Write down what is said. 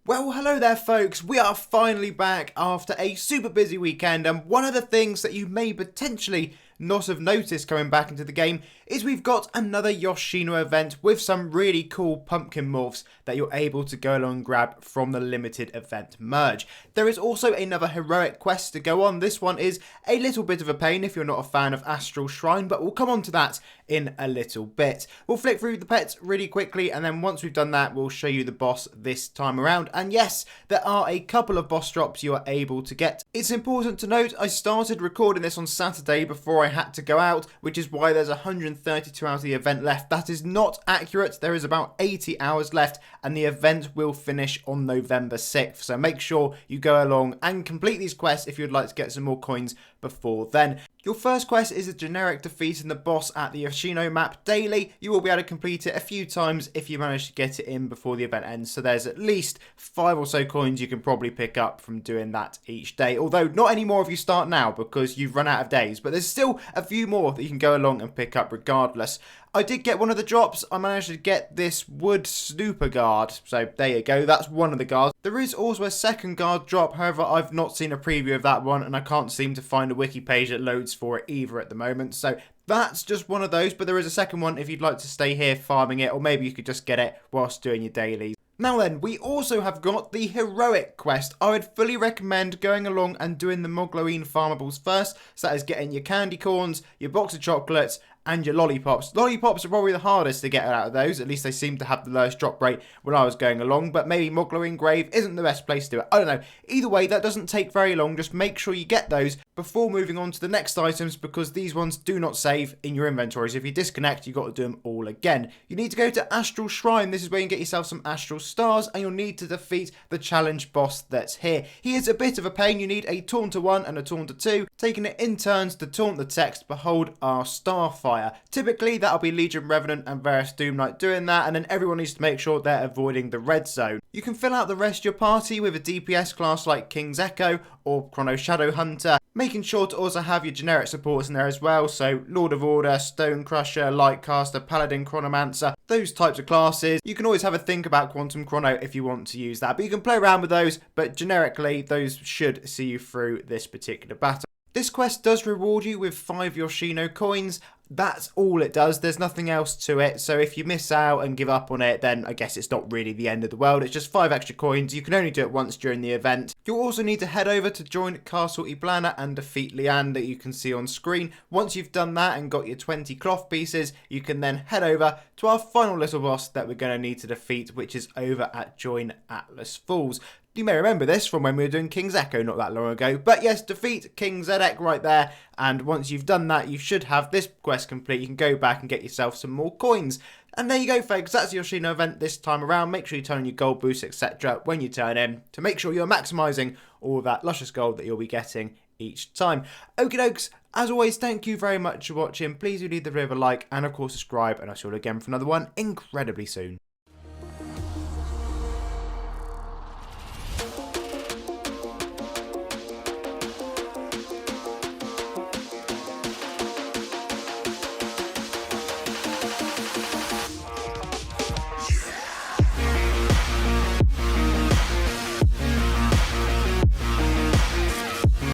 Well, hello there folks, we are finally back after a super busy weekend, and one of the things that you may potentially not have noticed coming back into the game is we've got another Yoshino event with some really cool pumpkin morphs that you're able to go along and grab from the limited event merge. There is also another heroic quest to go on. This one is a little bit of a pain if you're not a fan of Astral Shrine, but we'll come on to that in a little bit. We'll flick through the pets really quickly, and then once we've done that, we'll show you the boss this time around. And yes, there are a couple of boss drops you are able to get. It's important to note I started recording this on Saturday before I had to go out, which is why there's 132 hours of the event left. That is not accurate. There is about 80 hours left, and the event will finish on November 6th. So make sure you go along and complete these quests if you'd like to get some more coins before then. Your first quest is a generic defeating the boss at the Yoshino map daily. You will be able to complete it a few times if you manage to get it in before the event ends. So there's at least 5 or so coins you can probably pick up from doing that each day. Although not anymore if you start now because you've run out of days. But there's still a few more that you can go along and pick up regardless. I did get one of the drops. I managed to get this wood snooper guard. So there you go. That's one of the guards. There is also a second guard drop. However, I've not seen a preview of that one, and I can't seem to find a wiki page that loads for it either at the moment. So that's just one of those. But there is a second one if you'd like to stay here farming it, or maybe you could just get it whilst doing your dailies. Now then, we also have got the Heroic Quest. I would fully recommend going along and doing the Mogloine farmables first. So that is getting your candy corns, your box of chocolates, and your lollipops. Lollipops are probably the hardest to get out of those. At least they seem to have the lowest drop rate when I was going along. But maybe Mogloine Grave isn't the best place to do it. I don't know. Either way, that doesn't take very long. Just make sure you get those before moving on to the next items, because these ones do not save in your inventories. If you disconnect, you've got to do them all again. You need to go to Astral Shrine. This is where you can get yourself some Astral Stars, and you'll need to defeat the challenge boss that's here. He is a bit of a pain. You need a Taunter 1 and a Taunter 2, taking it in turns to taunt the text, "Behold our Starfire." Typically, that'll be Legion Revenant and Varus Doom Knight doing that, and then everyone needs to make sure they're avoiding the red zone. You can fill out the rest of your party with a DPS class like King's Echo or Chrono Shadow Hunter, making sure to also have your generic supports in there as well, so Lord of Order, Stone Crusher, Lightcaster, Paladin, Chronomancer, those types of classes. You can always have a think about Quantum Chrono if you want to use that, but you can play around with those, but generically those should see you through this particular battle. This quest does reward you with 5 Yoshino coins. That's all it does. There's nothing else to it. So if you miss out and give up on it, then I guess it's not really the end of the world. It's just 5 extra coins. You can only do it once during the event. You'll also need to head over to join Castle Iblana and defeat Leanan that you can see on screen. Once you've done that and got your 20 cloth pieces, you can then head over to our final little boss that we're going to need to defeat, which is over at Join Atlas Falls. You may remember this from when we were doing King's Echo not that long ago. But yes, defeat King Zedek right there. And once you've done that, you should have this quest complete. You can go back and get yourself some more coins. And there you go, folks. That's the Yoshino event this time around. Make sure you turn on your gold boost, etc. when you turn in, to make sure you're maximising all of that luscious gold that you'll be getting each time. Okie dokes. As always, thank you very much for watching. Please do leave the video a like and, of course, subscribe. And I'll see you all again for another one incredibly soon.